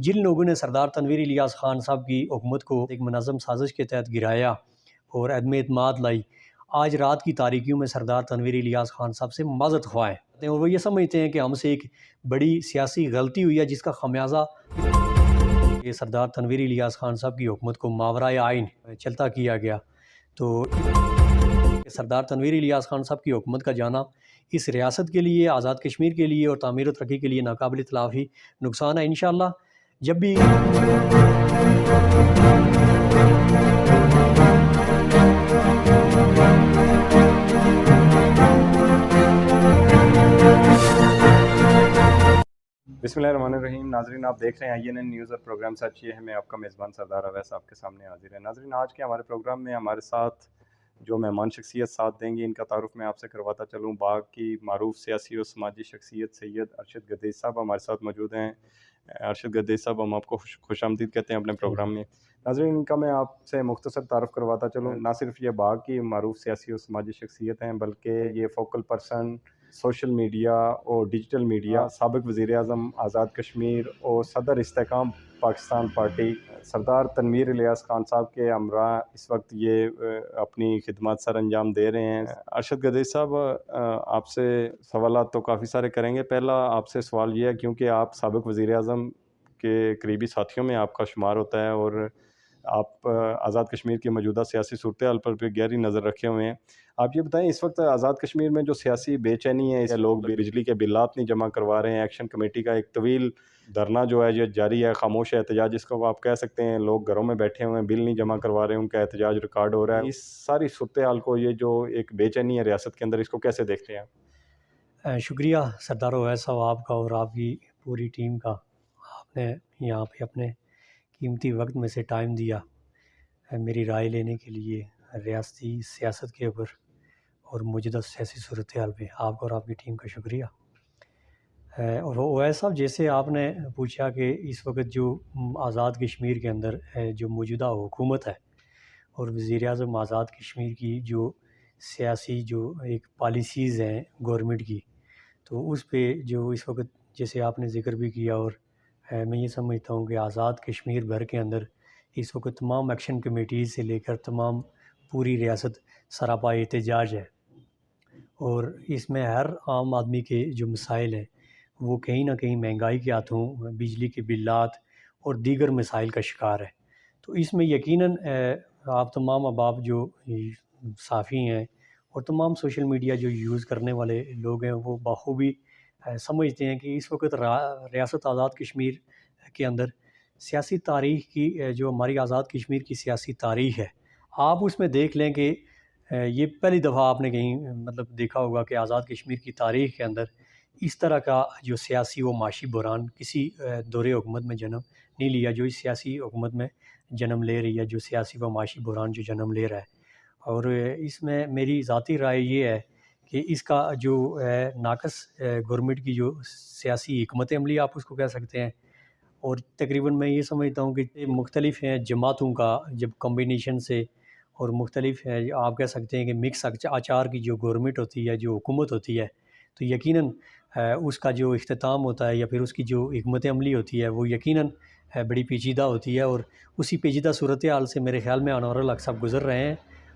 جن لوگوں نے سردار تنویر الیاس خان صاحب کی حکومت کو ایک منظم سازش کے تحت گرایا اور عدم اعتماد لائی، آج رات کی تاریکیوں میں سردار تنویر الیاس خان صاحب سے معذرت خواہ ہیں، اور وہ یہ سمجھتے ہیں کہ ہم سے ایک بڑی سیاسی غلطی ہوئی ہے جس کا خمیازہ یہ سردار تنویر الیاس خان صاحب کی حکومت کو ماورائے آئین چلتا کیا گیا۔ تو سردار تنویر الیاس خان صاحب کی حکومت کا جانا اس ریاست کے لیے، آزاد کشمیر کے لیے اور تعمیر و ترقی کے لیے ناقابل تلافی نقصان ہے۔ انشاءاللہ جب بھی بسم اللہ الرحمن الرحیم۔ ناظرین، آپ دیکھ رہے ہیں INN نیوز اور پروگرام سچ یہ ہے، میں آپ کا میزبان سردار اویس آپ کے سامنے حاضر ہے۔ ناظرین، آج کے ہمارے پروگرام میں ہمارے ساتھ جو مہمان شخصیت ساتھ دیں گی، ان کا تعارف میں آپ سے کرواتا چلوں۔ باغ کی معروف سیاسی اور سماجی شخصیت سید ارشد گدیز صاحب ہمارے ساتھ موجود ہیں۔ ارشد گدیز صاحب، ہم آپ کو خوش آمدید کہتے ہیں اپنے پروگرام میں۔ ناظرین، ان کا میں آپ سے مختصر تعارف کرواتا چلوں۔ نہ صرف یہ باغ کی معروف سیاسی اور سماجی شخصیت ہیں، بلکہ یہ فوکل پرسن سوشل میڈیا اور ڈیجیٹل میڈیا، سابق وزیر اعظم آزاد کشمیر اور صدر استحکام پاکستان پارٹی سردار تنویر الیاس خان صاحب کے ہمراہ اس وقت یہ اپنی خدمات سر انجام دے رہے ہیں۔ ارشد گدیز صاحب، آپ سے سوالات تو کافی سارے کریں گے۔ پہلا آپ سے سوال یہ ہے، کیونکہ آپ سابق وزیر اعظم کے قریبی ساتھیوں میں آپ کا شمار ہوتا ہے اور آپ آزاد کشمیر کی موجودہ سیاسی صورتحال پر بھی گہری نظر رکھے ہوئے ہیں، آپ یہ بتائیں اس وقت آزاد کشمیر میں جو سیاسی بے چینی ہے، لوگ بجلی کے بلات نہیں جمع کروا رہے ہیں، ایکشن کمیٹی کا ایک طویل دھرنا جو ہے یہ جاری ہے، خاموش احتجاج جس کو آپ کہہ سکتے ہیں، لوگ گھروں میں بیٹھے ہوئے ہیں، بل نہیں جمع کروا رہے ہیں، ان کا احتجاج ریکارڈ ہو رہا ہے۔ اس ساری صورتحال کو، یہ جو ایک بے چینی ہے ریاست کے اندر، اس کو کیسے دیکھتے ہیں آپ؟ شکریہ سردار اویس صاحب آپ کا اور آپ کی پوری ٹیم کا، آپ نے یہاں پہ اپنے قیمتی وقت میں سے ٹائم دیا میری رائے لینے کے لیے ریاستی سیاست کے اوپر اور موجودہ سیاسی صورتحال پہ۔ آپ کا اور آپ کی ٹیم کا شکریہ۔ اور اویس صاحب، جیسے آپ نے پوچھا کہ اس وقت جو آزاد کشمیر کے اندر جو موجودہ حکومت ہے اور وزیر اعظم آزاد کشمیر کی جو سیاسی جو ایک پالیسیز ہیں گورنمنٹ کی، تو اس پہ جو اس وقت جیسے آپ نے ذکر بھی کیا، اور میں یہ سمجھتا ہوں کہ آزاد کشمیر بھر کے اندر اس وقت تمام ایکشن کمیٹیز سے لے کر تمام پوری ریاست سراپا احتجاج ہے، اور اس میں ہر عام آدمی کے جو مسائل ہیں وہ کہیں نہ کہیں مہنگائی کے ہاتھوں، بجلی کے بلات اور دیگر مسائل کا شکار ہے۔ تو اس میں یقیناً آپ تمام احباب جو صحافی ہیں اور تمام سوشل میڈیا جو یوز کرنے والے لوگ ہیں، وہ بخوبی سمجھتے ہیں کہ اس وقت ریاست آزاد کشمیر کے اندر سیاسی تاریخ کی جو ہماری آزاد کشمیر کی سیاسی تاریخ ہے، آپ اس میں دیکھ لیں کہ یہ پہلی دفعہ آپ نے کہیں مطلب دیکھا ہوگا کہ آزاد کشمیر کی تاریخ کے اندر اس طرح کا جو سیاسی و معاشی بحران کسی دور حکومت میں جنم نہیں لیا جو اس سیاسی حکومت میں جنم لے رہی ہے، جو سیاسی و معاشی بحران جو جنم لے رہا ہے۔ اور اس میں میری ذاتی رائے یہ ہے کہ اس کا جو ناقص گورنمنٹ کی جو سیاسی حکمت عملی آپ اس کو کہہ سکتے ہیں، اور تقریباً میں یہ سمجھتا ہوں کہ مختلف ہیں جماعتوں کا جب کمبینیشن سے، اور مختلف ہے آپ کہہ سکتے ہیں کہ مکس آچار کی جو گورنمنٹ ہوتی ہے، جو حکومت ہوتی ہے، تو یقیناً اس کا جو اختتام ہوتا ہے یا پھر اس کی جو حکمت عملی ہوتی ہے وہ یقیناً بڑی پیچیدہ ہوتی ہے، اور اسی پیچیدہ صورتحال سے میرے خیال میں انور الحق صاحب گزر رہے ہیں،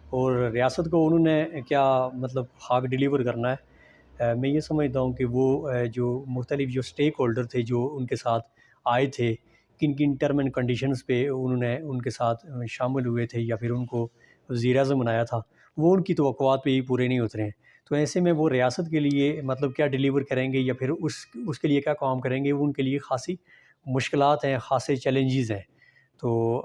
اور ریاست کو انہوں نے کیا مطلب خاک ڈیلیور کرنا ہے۔ میں یہ سمجھتا ہوں کہ وہ جو مختلف جو سٹیک ہولڈر تھے جو ان کے ساتھ آئے تھے، کن کن ٹرم اینڈ کنڈیشنز پہ انہوں نے ان کے ساتھ شامل ہوئے تھے یا پھر ان کو وزیر اعظم بنایا تھا، وہ ان کی توقعات پہ ہی پورے نہیں اترے ہیں۔ تو ایسے میں وہ ریاست کے لیے مطلب کیا ڈیلیور کریں گے یا پھر اس کے لیے کیا کام کریں گے، وہ ان کے لیے خاصی مشکلات ہیں، خاصے چیلنجز ہیں۔ تو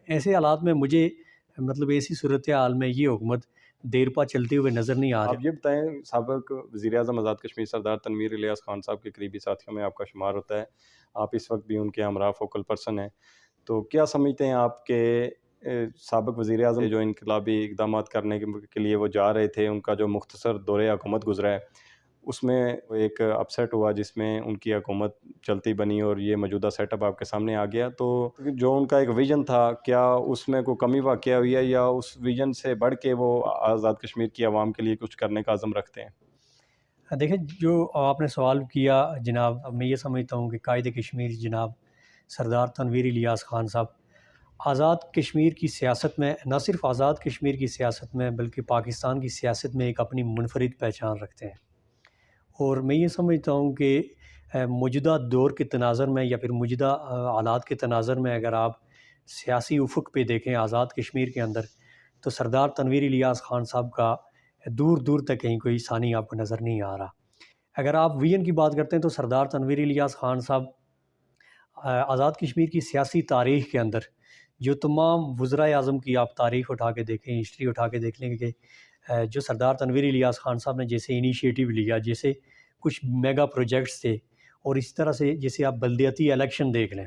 ایسے حالات میں مجھے مطلب ایسی صورتحال میں یہ حکومت دیر پا چلتے ہوئے نظر نہیں آ رہی۔ آپ یہ بتائیں، سابق وزیر اعظم آزاد کشمیر سردار تنویر الیاس خان صاحب کے قریبی ساتھیوں میں آپ کا شمار ہوتا ہے، آپ اس وقت بھی ان کے ہمراہ فوکل پرسن ہیں، تو کیا سمجھتے ہیں آپ کے سابق وزیر اعظم جو انقلابی اقدامات کرنے کے لیے وہ جا رہے تھے، ان کا جو مختصر دور حکومت گزرا ہے، اس میں ایک اپسیٹ ہوا جس میں ان کی حکومت چلتی بنی اور یہ موجودہ سیٹ اپ آپ کے سامنے آ گیا، تو جو ان کا ایک ویژن تھا، کیا اس میں کوئی کمی واقع ہوئی ہے یا اس ویژن سے بڑھ کے وہ آزاد کشمیر کی عوام کے لیے کچھ کرنے کا عزم رکھتے ہیں؟ دیکھیں، جو آپ نے سوال کیا جناب، اب میں یہ سمجھتا ہوں کہ قائد کشمیر جناب سردار تنویر الیاس خان صاحب آزاد کشمیر کی سیاست میں، نہ صرف آزاد کشمیر کی سیاست میں بلکہ پاکستان کی سیاست میں ایک اپنی منفرد پہچان رکھتے ہیں۔ اور میں یہ سمجھتا ہوں کہ موجودہ دور کے تناظر میں یا پھر موجودہ حالات کے تناظر میں اگر آپ سیاسی افق پہ دیکھیں آزاد کشمیر کے اندر، تو سردار تنویر الیاس خان صاحب کا دور دور تک کہیں کوئی ثانی آپ کو نظر نہیں آ رہا۔ اگر آپ ویژن کی بات کرتے ہیں تو سردار تنویر الیاس خان صاحب آزاد کشمیر کی سیاسی تاریخ کے اندر جو تمام وزرائے اعظم کی آپ تاریخ اٹھا کے دیکھیں، ہسٹری اٹھا کے دیکھ لیں کہ جو سردار تنویر الیاس خان صاحب نے جیسے انیشیٹو لیا، جیسے کچھ میگا پروجیکٹس تھے، اور اس طرح سے جیسے آپ بلدیاتی الیکشن دیکھ لیں،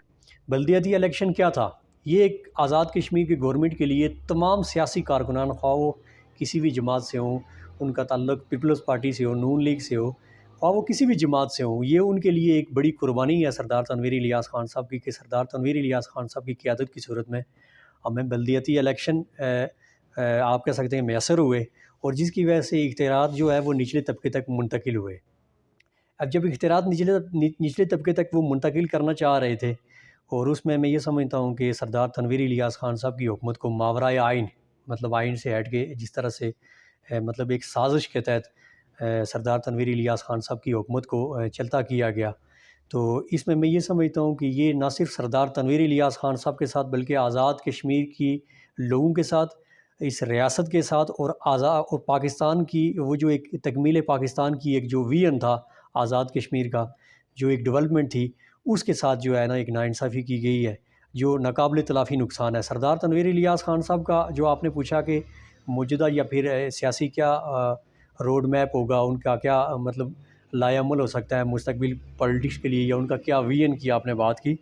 بلدیاتی الیکشن کیا تھا؟ یہ ایک آزاد کشمیر کی گورنمنٹ کے لیے تمام سیاسی کارکنان، خواہ وہ کسی بھی جماعت سے ہوں، ان کا تعلق پیپلز پارٹی سے ہو، نون لیگ سے ہو، خواہ وہ کسی بھی جماعت سے ہوں، یہ ان کے لیے ایک بڑی قربانی ہے سردار تنویر الیاس خان صاحب کی، کہ سردار تنویر الیاس خان صاحب کی قیادت کی صورت میں ہمیں بلدیاتی الیکشن آپ کہہ سکتے ہیں میسر ہوئے، اور جس کی وجہ سے اختیارات جو ہے وہ نچلے طبقے تک منتقل ہوئے۔ اب جب اختیارات نچلے طبقے تک وہ منتقل کرنا چاہ رہے تھے، اور اس میں یہ سمجھتا ہوں کہ سردار تنویر الیاس خان صاحب کی حکومت کو ماورائے آئین، مطلب آئین سے ہٹ کے جس طرح سے مطلب ایک سازش کے تحت سردار تنویر الیاس خان صاحب کی حکومت کو چلتا کیا گیا، تو اس میں یہ سمجھتا ہوں کہ یہ نہ صرف سردار تنویر الیاس خان صاحب کے ساتھ بلکہ آزاد کشمیر کی لوگوں کے ساتھ، اس ریاست کے ساتھ، اور پاکستان کی وہ جو ایک تکمیل پاکستان کی ایک جو ویژن تھا آزاد کشمیر کا، جو ایک ڈیولپمنٹ تھی، اس کے ساتھ جو ہے نا ایک ناانصافی کی گئی ہے جو ناقابل تلافی نقصان ہے۔ سردار تنویر الیاس خان صاحب کا جو آپ نے پوچھا کہ موجودہ یا پھر سیاسی کیا روڈ میپ ہوگا، ان کا کیا مطلب لائے عمل ہو سکتا ہے مستقبل پولیٹکس کے لیے، یا ان کا کیا ویژن کی آپ نے بات کی،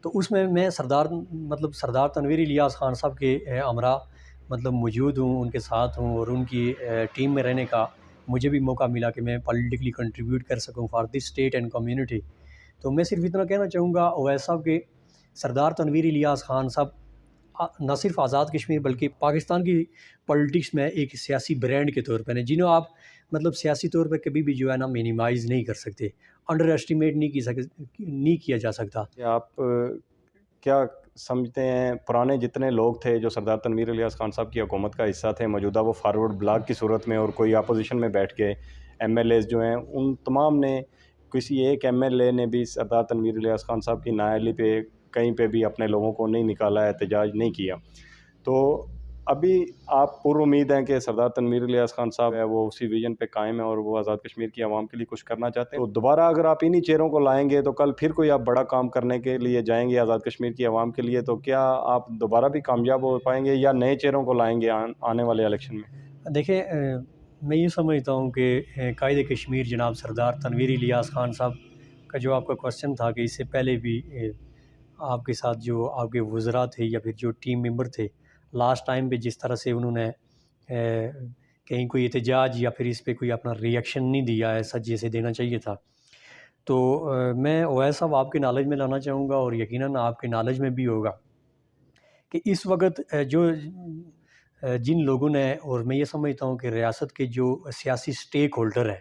تو اس میں سردار تنویر الیاس خان صاحب کے ہمراہ موجود ہوں، ان کے ساتھ ہوں، اور ان کی ٹیم میں رہنے کا مجھے بھی موقع ملا کہ میں پولیٹیکلی کنٹریبیوٹ کر سکوں for this state and community. تو میں صرف اتنا کہنا چاہوں گا اویس صاحب کہ سردار تنویر الیاس خان صاحب نہ صرف آزاد کشمیر بلکہ پاکستان کی پولیٹکس میں ایک سیاسی برانڈ کے طور پر ہیں، جنہوں آپ سیاسی طور پہ کبھی بھی جو ہے نا مینیمائز نہیں کر سکتے، انڈر ایسٹیمیٹ نہیں کیا جا سکتا۔ آپ کیا سمجھتے ہیں پرانے جتنے لوگ تھے جو سردار تنویر الیاس خان صاحب کی حکومت کا حصہ تھے، موجودہ وہ فارورڈ بلاک کی صورت میں اور کوئی اپوزیشن میں بیٹھ کے ایم ایل ایز جو ہیں، ان تمام نے کسی ایک ایم ایل اے نے بھی سردار تنویر الیاس خان صاحب کی نااہلی پہ کہیں پہ بھی اپنے لوگوں کو نہیں نکالا، احتجاج نہیں کیا، تو ابھی آپ پر امید ہیں کہ سردار تنویر الیاس خان صاحب ہے وہ اسی ویژن پہ قائم ہے اور وہ آزاد کشمیر کی عوام کے لیے کچھ کرنا چاہتے ہیں؟ تو دوبارہ اگر آپ انہی چہروں کو لائیں گے تو کل پھر کوئی آپ بڑا کام کرنے کے لیے جائیں گے آزاد کشمیر کی عوام کے لیے، تو کیا آپ دوبارہ بھی کامیاب ہو پائیں گے یا نئے چہروں کو لائیں گے آنے والے الیکشن میں؟ دیکھیں، میں یہ سمجھتا ہوں کہ قائد کشمیر جناب سردار تنویر الیاس خان صاحب کا جو آپ کا کوسچن تھا کہ اس سے پہلے بھی آپ کے ساتھ جو آپ کے وزراء تھے یا پھر جو ٹیم ممبر تھے، لاسٹ ٹائم پہ جس طرح سے انہوں نے کہیں کوئی احتجاج یا پھر اس پہ کوئی اپنا ری ایکشن نہیں دیا ہے سچ جیسے دینا چاہیے تھا، تو میں اویس صاحب آپ کے نالج میں لانا چاہوں گا، اور یقیناً آپ کے نالج میں بھی ہوگا کہ اس وقت جو جن لوگوں نے، اور میں یہ سمجھتا ہوں کہ ریاست کے جو سیاسی سٹیک ہولڈر ہیں،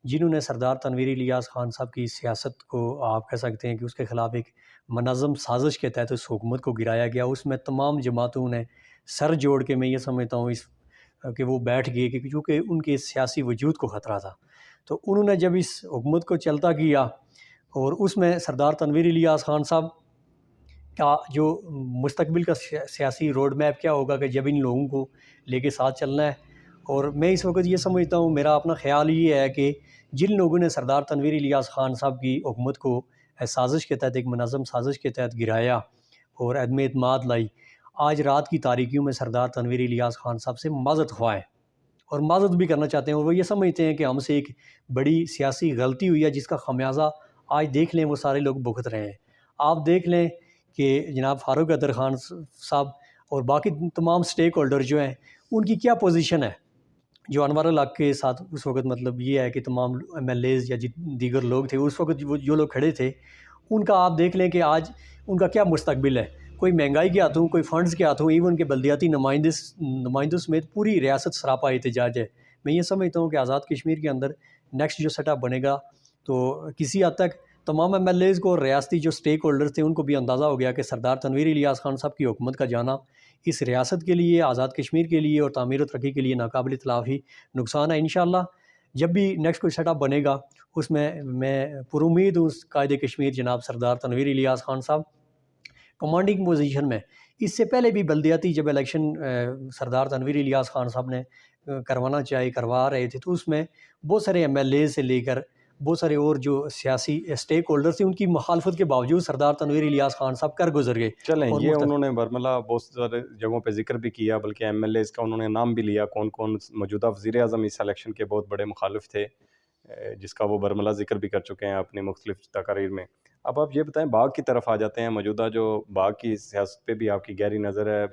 جنہوں نے سردار تنویر الیاس خان صاحب کی سیاست کو آپ کہہ سکتے ہیں کہ اس کے خلاف ایک منظم سازش کے تحت اس حکومت کو گرایا گیا، اس میں تمام جماعتوں نے سر جوڑ کے، میں یہ سمجھتا ہوں کہ وہ بیٹھ گئے کہ چونکہ ان کے سیاسی وجود کو خطرہ تھا، تو انہوں نے جب اس حکومت کو چلتا کیا، اور اس میں سردار تنویر الیاس خان صاحب کا جو مستقبل کا سیاسی روڈ میپ کیا ہوگا کہ جب ان لوگوں کو لے کے ساتھ چلنا ہے، اور میں اس وقت یہ سمجھتا ہوں، میرا اپنا خیال یہ ہے کہ جن لوگوں نے سردار تنویر الیاس خان صاحب کی حکومت کو سازش کے تحت، ایک منظم سازش کے تحت گرایا اور عدم اعتماد لائی، آج رات کی تاریکیوں میں سردار تنویر الیاس خان صاحب سے معذرت خواہ ہیں، اور معذرت بھی کرنا چاہتے ہیں، اور وہ یہ سمجھتے ہیں کہ ہم سے ایک بڑی سیاسی غلطی ہوئی ہے جس کا خمیازہ آج دیکھ لیں وہ سارے لوگ بھگت رہے ہیں۔ آپ دیکھ لیں کہ جناب فاروق عبدالر خان صاحب اور باقی تمام سٹیک ہولڈر جو ہیں، ان کی کیا پوزیشن ہے، جو انور الحق کے ساتھ اس وقت یہ ہے کہ تمام ایم ایل ایز یا دیگر لوگ تھے اس وقت جو لوگ کھڑے تھے، ان کا آپ دیکھ لیں کہ آج ان کا کیا مستقبل ہے، کوئی مہنگائی کے ہاتھوں، کوئی فنڈز کے ہاتھوں، ایون کے بلدیاتی نمائندوں سمیت پوری ریاست سراپا احتجاج ہے۔ میں یہ سمجھتا ہوں کہ آزاد کشمیر کے اندر نیکسٹ جو سیٹ اپ بنے گا تو کسی حد تک تمام ایم ایل ایز کو اور ریاستی جو سٹیک ہولڈرز تھے ان کو بھی اندازہ ہو گیا کہ سردار تنویر الیاس خان صاحب کی حکومت کا جانا اس ریاست کے لیے، آزاد کشمیر کے لیے اور تعمیر و ترقی کے لیے ناقابل تلافی نقصان ہے۔ انشاءاللہ جب بھی نیکسٹ کوئی سیٹ اپ بنے گا اس میں پر امید ہوں قائد کشمیر جناب سردار تنویر الیاس خان صاحب کمانڈنگ پوزیشن میں۔ اس سے پہلے بھی بلدیاتی جب الیکشن سردار تنویر الیاس خان صاحب نے کروا رہے تھے تو اس میں بہت سارے ایم ایل اے سے لے کر بہت سارے اور جو سیاسی اسٹیک ہولڈرز تھے ان کی مخالفت کے باوجود سردار تنویر الیاس خان صاحب کر گزر گئے۔ چلیں اور یہ انہوں نے برملا بہت سارے جگہوں پہ ذکر بھی کیا، بلکہ ایم ایل ایز کا انہوں نے نام بھی لیا کون کون موجودہ وزیر اعظم اس الیکشن کے بہت بڑے مخالف تھے، جس کا وہ برملا ذکر بھی کر چکے ہیں اپنی مختلف تقاریر میں۔ اب آپ یہ بتائیں باغ کی طرف آ جاتے ہیں، موجودہ جو باغ کی سیاست پہ بھی آپ کی گہری نظر ہے،